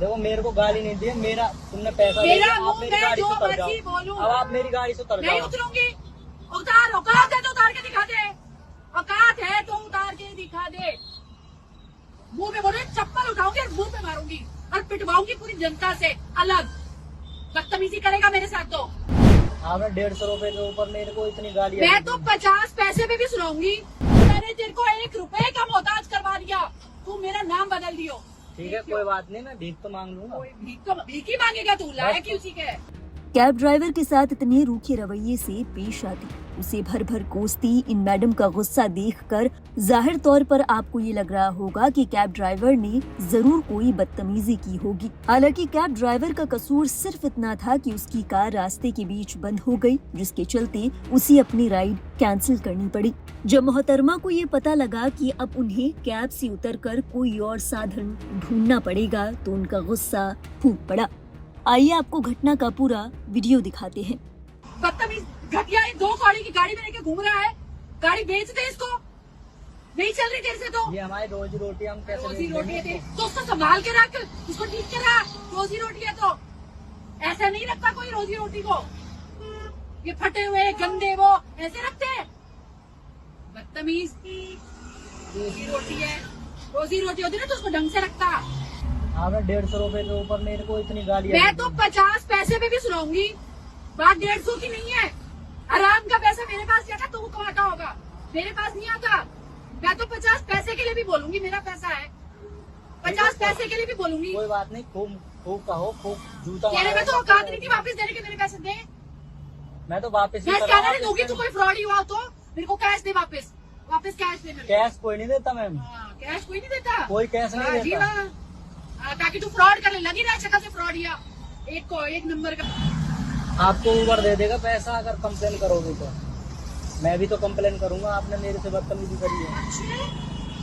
देखो मेरे को गाली नहीं दी, मेरा तुमने पैसा मेरा दिया, आप मुंह मेरी मैं गाड़ी जो से उतर मर्जी जाओ। बोलूं। अब आप मेरी गाड़ी से उतर नहीं जाओ। उतरूंगी। उतार औकात है तो उतार के दिखा दे। औकात है तो उतार के दिखा दे। मुंह पे बोल रहे चप्पल उठाऊंगी और मुंह पे मारूंगी और पिटवाऊंगी पूरी जनता से अलग। बदतमीजी करेगा मेरे साथ तो आपने 150 रुपए के ऊपर मेरे को इतनी गाली मैं तो 50 पैसे पे भी सुनाऊंगी। मैंने तेरे को 1 रुपए का मोहताज करवा दिया, तू मेरा नाम बदल दियो। ठीक है कोई बात नहीं, मैं भीख तो मांग लूंगा। भीख ही मांगेगा तू, लायक ही उसी के है। कैब ड्राइवर के साथ इतने रूखे रवैये से पेश आती, उसे भर भर कोसती इन मैडम का गुस्सा देखकर जाहिर तौर पर आपको ये लग रहा होगा कि कैब ड्राइवर ने जरूर कोई बदतमीजी की होगी। हालांकि कैब ड्राइवर का कसूर सिर्फ इतना था कि उसकी कार रास्ते के बीच बंद हो गई, जिसके चलते उसे अपनी राइड कैंसिल करनी पड़ी। जब मोहतरमा को ये पता लगा कि अब उन्हें कैब से उतरकर कोई और साधन ढूंढना पड़ेगा तो उनका गुस्सा फूट पड़ा। आइए आपको घटना का पूरा वीडियो दिखाते हैं। बदतमीज घटिया, 2 कौड़ी की गाड़ी में लेके घूम रहा है। गाड़ी बेच दे इसको, नहीं चल रही देर से तो। ये हमारी रोजी रोटी, हम कैसे रोजी बेच रोटी देंगे? है तो उसको संभाल के रख, उसको ठीक के रख। रोजी रोटी है तो ऐसा नहीं रखता कोई रोजी रोटी को। ये फटे हुए गंदे वो ऐसे रखते हैं। बदतमीज, रोजी रोटी है, रोजी रोटी होती ना तो उसको ढंग से रखता। आपने 150 रुपए के ऊपर मेरे को इतनी गाली मैं तो 50 पैसे पे भी सुनाऊंगी। बात 150 की नहीं है। आराम का पैसा मेरे पास जाता तो वो कमाता होगा, मेरे पास नहीं आता। मैं तो 50 पैसे के लिए भी बोलूंगी, मेरा पैसा है। 50 पैसे के लिए भी बोलूंगी। कोई बात नहीं, खूब खूब कहो, खूब जूता तेरे में मारो। तो औकात नहीं थी वापस देने के, मेरे पैसे दे। मैं तो वापस ही मैं करूंगा, स्कैनर नहीं दूंगी, तू कोई फ्रॉड ही हुआ तो मेरे को कैश दे वापस। वापस कैश दे मेरे को। कैश कोई नहीं देता मैम, हाँ, कैश कोई नहीं देता। कोई कैश हाँ, नहीं जी देता। हाँ। हाँ, ताकि तू फ्रॉड करने लगी ना, शक्ल से फ्रॉड या एक नंबर का। आपको ऊबर दे देगा पैसा अगर कंप्लेन करोगे तो। मैं भी तो कंप्लेन करूंगा, आपने मेरे से बदतमीजी करी है।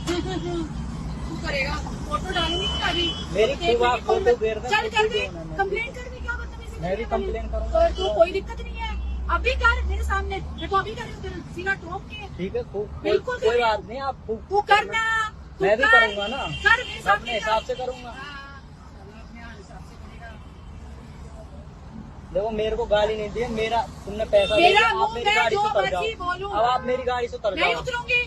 तू करेगा, फोटो डालूंगी अभी। मेरी खूब आप फोटो घेर दें, चल कुछ कर भी दे, होना नहीं। कंप्लेन कर दे, क्या बदतमीजी मैं भी करेगा? कंप्लेन करूंगा। और तू कोई दिक्कत नहीं है, अभी कर मेरे सामने। मैं तो अभी कर रही हूँ, तेरा सीना ठोक के। ठीक है खूब, बिल्कुल कोई करें। बात नहीं, आप खूब तू करना, तू मैं भी कर। करूंगा ना, कर मेरे मैं सामने अपने हिसाब से करूंगा। हाँ, अपने हिसाब से करेगा। देखो मेरे को गाली नहीं दी, मेरा तुमने पैसा मेरा दिया, आप मुंह मेरी मैं गाड़ी जो से उतर मर्जी जाओ। बोलूं। अब आप मेरी गाड़ी से उतर नहीं जाओ। उतरूंगी।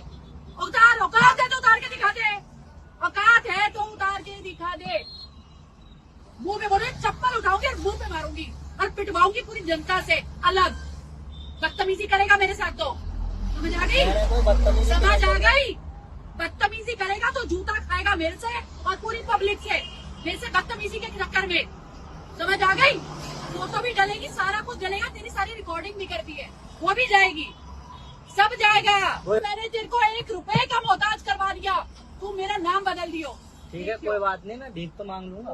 उतार औकात है तो उतार के दिखा दे। औकात है तो उतार के दिखा दे। मुंह पे बोल रहे चप्पल उठाऊंगी और मुंह पे मारूंगी और पिटवाऊंगी पूरी जनता से अलग। बदतमीजी करेगा मेरे साथ तो समझ आ गई? मैंने कोई बदतमीजी समझ नहीं आ की। गई? बदतमीजी करेगा तो जूता खाएगा मेरे से और पूरी पब्लिक से, मेरे से बदतमीजी के चक्कर में। समझ आ गई? फोटो भी डलेगी, सारा कुछ डलेगा, तेरी सारी रिकॉर्डिंग भी करती है, वो भी जाएगी, सब जाएगा। मैंने तेरे को 1 रुपए का मोहताज करवा दिया, तू मेरा नाम बदल दियो। ठीक है कोई बात नहीं, मैं भीख तो मांग लूंगा।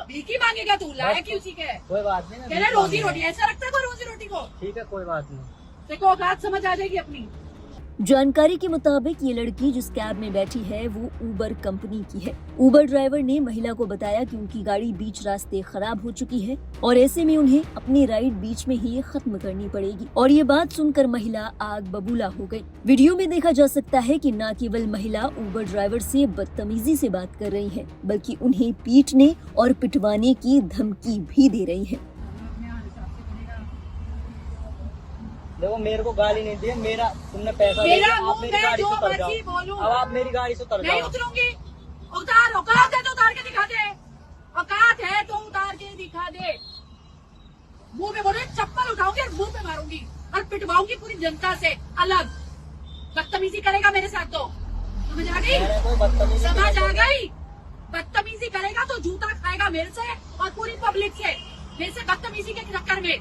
भीख ही मांगेगा तू, लायक ही उसी के है। कोई बात नहीं, मैं तेरा भीख रोजी मांगूंगा। रोटी ऐसा रखता है कोई रोजी रोटी को? ठीक है कोई बात नहीं। तेरे को औकात समझ आ जाएगी अपनी। जानकारी के मुताबिक ये लड़की जिस कैब में बैठी है वो उबर कंपनी की है। उबर ड्राइवर ने महिला को बताया कि उनकी गाड़ी बीच रास्ते खराब हो चुकी है और ऐसे में उन्हें अपनी राइड बीच में ही खत्म करनी पड़ेगी। और ये बात सुनकर महिला आग बबूला हो गई। वीडियो में देखा जा सकता है कि न केवल महिला उबर ड्राइवर से बदतमीजी से बात कर रही है, बल्कि उन्हें पीटने और पिटवाने की धमकी भी दे रही है। देखो मेरे को गाली नहीं दी, मेरा तुमने पैसा मेरा दिया, आप मुंह मेरी मैं गाड़ी जो से उतर मर्जी जाओ। बोलूं। अब आप मेरी गाड़ी से उतर नहीं जाओ। उतरूंगी। उतार औकात है तो उतार के दिखा दे। औकात है तो उतार के दिखा दे। मुंह पे बोल रहे चप्पल उठाऊंगी और मुंह पे मारूंगी और पिटवाऊंगी पूरी जनता से अलग। बदतमीजी करेगा मेरे साथ तो समझ आ गई? मैंने कोई बदतमीजी समझ नहीं आ की। गई? बदतमीजी करेगा तो जूता खाएगा मेरे से और पूरी पब्लिक से, मेरे से बदतमीजी के चक्कर में।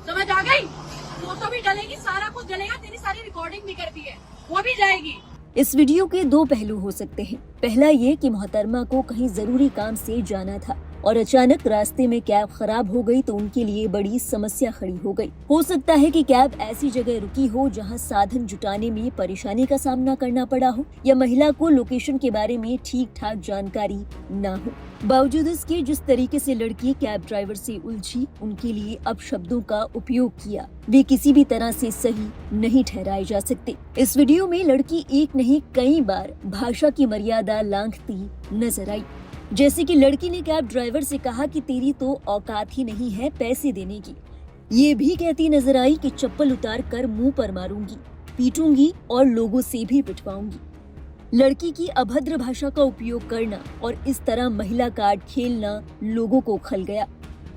समझ आ गई? फोटो भी डलेगी, सारा कुछ डलेगा, तेरी सारी रिकॉर्डिंग भी करती है, वो भी जाएगी। इस वीडियो के 2 पहलू हो सकते हैं। पहला ये कि मोहतरमा को कहीं जरूरी काम से जाना था और अचानक रास्ते में कैब खराब हो गई तो उनके लिए बड़ी समस्या खड़ी हो गई। हो सकता है कि कैब ऐसी जगह रुकी हो जहां साधन जुटाने में परेशानी का सामना करना पड़ा हो या महिला को लोकेशन के बारे में ठीक ठाक जानकारी न हो। बावजूद इसके जिस तरीके से लड़की कैब ड्राइवर से उलझी, उनके लिए अब शब्दों का उपयोग किया वे किसी भी तरह से सही नहीं ठहराए जा सकते। इस वीडियो में लड़की एक नहीं कई बार भाषा की मर्यादा लांघती नजर आई। जैसे कि लड़की ने कैब ड्राइवर से कहा कि तेरी तो औकात ही नहीं है पैसे देने की। ये भी कहती नजर आई कि चप्पल उतार कर मुंह पर मारूंगी, पीटूंगी और लोगों से भी पिटवाऊंगी। लड़की की अभद्र भाषा का उपयोग करना और इस तरह महिला कार्ड खेलना लोगों को खल गया।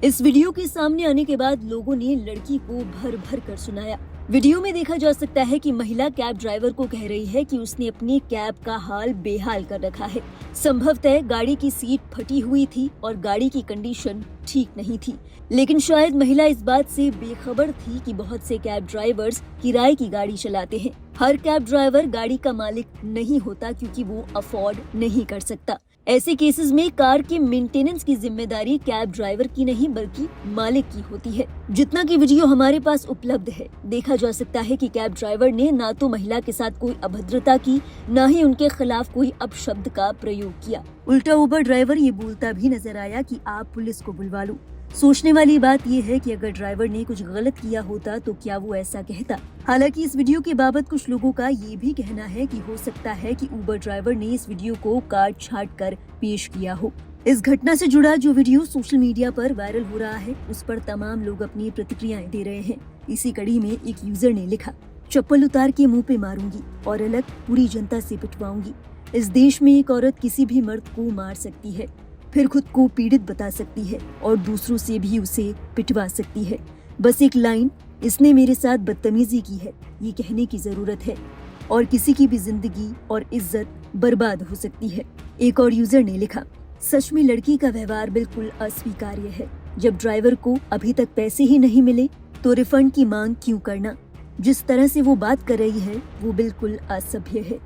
इस वीडियो के सामने आने के बाद लोगों ने लड़की को भर भर कर सुनाया। वीडियो में देखा जा सकता है कि महिला कैब ड्राइवर को कह रही है कि उसने अपनी कैब का हाल बेहाल कर रखा है। संभवतः गाड़ी की सीट फटी हुई थी और गाड़ी की कंडीशन ठीक नहीं थी, लेकिन शायद महिला इस बात से बेखबर थी कि बहुत से कैब ड्राइवर्स किराए की गाड़ी चलाते हैं। हर कैब ड्राइवर गाड़ी का मालिक नहीं होता क्योंकि वो अफोर्ड नहीं कर सकता। ऐसे केसेस में कार के मेंटेनेंस की जिम्मेदारी कैब ड्राइवर की नहीं बल्कि मालिक की होती है। जितना कि वीडियो हमारे पास उपलब्ध है, देखा जा सकता है कि कैब ड्राइवर ने ना तो महिला के साथ कोई अभद्रता की, ना ही उनके खिलाफ कोई अपशब्द का प्रयोग किया। उल्टा उबर ड्राइवर ये बोलता भी नजर आया कि आप पुलिस को बुलवा लो। सोचने वाली बात यह है कि अगर ड्राइवर ने कुछ गलत किया होता तो क्या वो ऐसा कहता। हालांकि इस वीडियो के बाबत कुछ लोगों का ये भी कहना है कि हो सकता है कि उबर ड्राइवर ने इस वीडियो को काट छाट कर पेश किया हो। इस घटना से जुड़ा जो वीडियो सोशल मीडिया पर वायरल हो रहा है, उस पर तमाम लोग अपनी प्रतिक्रियाएं दे रहे हैं। इसी कड़ी में एक यूजर ने लिखा, चप्पल उतार के मुंह पे मारूंगी और अलग पूरी जनता से पिटवाऊंगी। इस देश में एक औरत किसी भी मर्द को मार सकती है, फिर खुद को पीड़ित बता सकती है और दूसरों से भी उसे पिटवा सकती है। बस एक लाइन, इसने मेरे साथ बदतमीजी की है, ये कहने की जरूरत है और किसी की भी जिंदगी और इज्जत बर्बाद हो सकती है। एक और यूजर ने लिखा, सच में लड़की का व्यवहार बिल्कुल अस्वीकार्य है। जब ड्राइवर को अभी तक पैसे ही नहीं मिले तो रिफंड की मांग क्यों करना। जिस तरह से वो बात कर रही है वो बिल्कुल असभ्य है।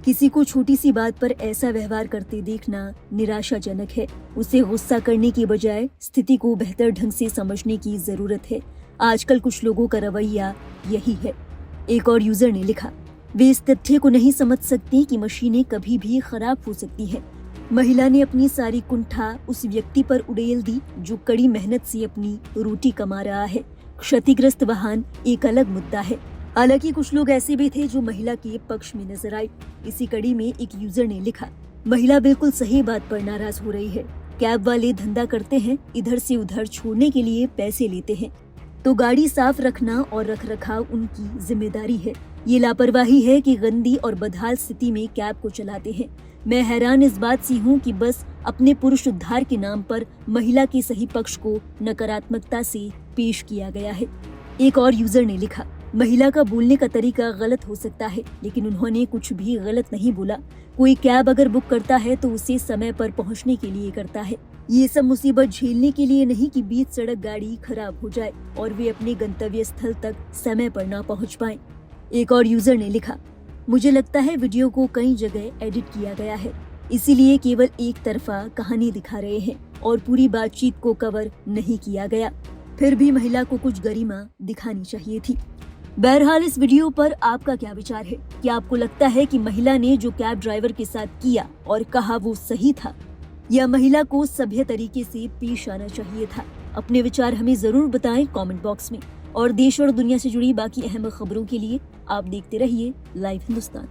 किसी को छोटी सी बात पर ऐसा व्यवहार करते देखना निराशाजनक है। उसे गुस्सा करने की बजाय स्थिति को बेहतर ढंग से समझने की जरूरत है। आजकल कुछ लोगों का रवैया यही है। एक और यूजर ने लिखा, वे इस तथ्य को नहीं समझ सकती कि मशीनें कभी भी खराब हो सकती हैं। महिला ने अपनी सारी कुंठा उस व्यक्ति पर उड़ेल दी जो कड़ी मेहनत से अपनी रोटी कमा रहा है। क्षतिग्रस्त वाहन एक अलग मुद्दा है। हालांकि कुछ लोग ऐसे भी थे जो महिला के पक्ष में नजर आए। इसी कड़ी में एक यूजर ने लिखा, महिला बिल्कुल सही बात पर नाराज हो रही है। कैब वाले धंधा करते हैं, इधर से उधर छोड़ने के लिए पैसे लेते हैं, तो गाड़ी साफ रखना और रखरखाव उनकी जिम्मेदारी है। ये लापरवाही है कि गंदी और बदहाल स्थिति में कैब को चलाते हैं। मैं हैरान इस बात से हूँ कि बस अपने पुरुष उद्धार के नाम पर महिला के सही पक्ष को नकारात्मकता से पेश किया गया है। एक और यूजर ने लिखा, महिला का बोलने का तरीका गलत हो सकता है, लेकिन उन्होंने कुछ भी गलत नहीं बोला। कोई कैब अगर बुक करता है तो उसे समय पर पहुंचने के लिए करता है। ये सब मुसीबत झेलने के लिए नहीं कि बीच सड़क गाड़ी खराब हो जाए और वे अपने गंतव्य स्थल तक समय पर ना पहुंच पाएं। एक और यूजर ने लिखा, मुझे लगता है वीडियो को कई जगह एडिट किया गया है, इसीलिए केवल एक तरफा कहानी दिखा रहे हैं और पूरी बातचीत को कवर नहीं किया गया। फिर भी महिला को कुछ गरिमा दिखानी चाहिए थी। बहरहाल इस वीडियो पर आपका क्या विचार है? क्या आपको लगता है कि महिला ने जो कैब ड्राइवर के साथ किया और कहा वो सही था, या महिला को सभ्य तरीके से पेश आना चाहिए था? अपने विचार हमें जरूर बताएं कमेंट बॉक्स में। और देश और दुनिया से जुड़ी बाकी अहम खबरों के लिए आप देखते रहिए लाइव हिंदुस्तान।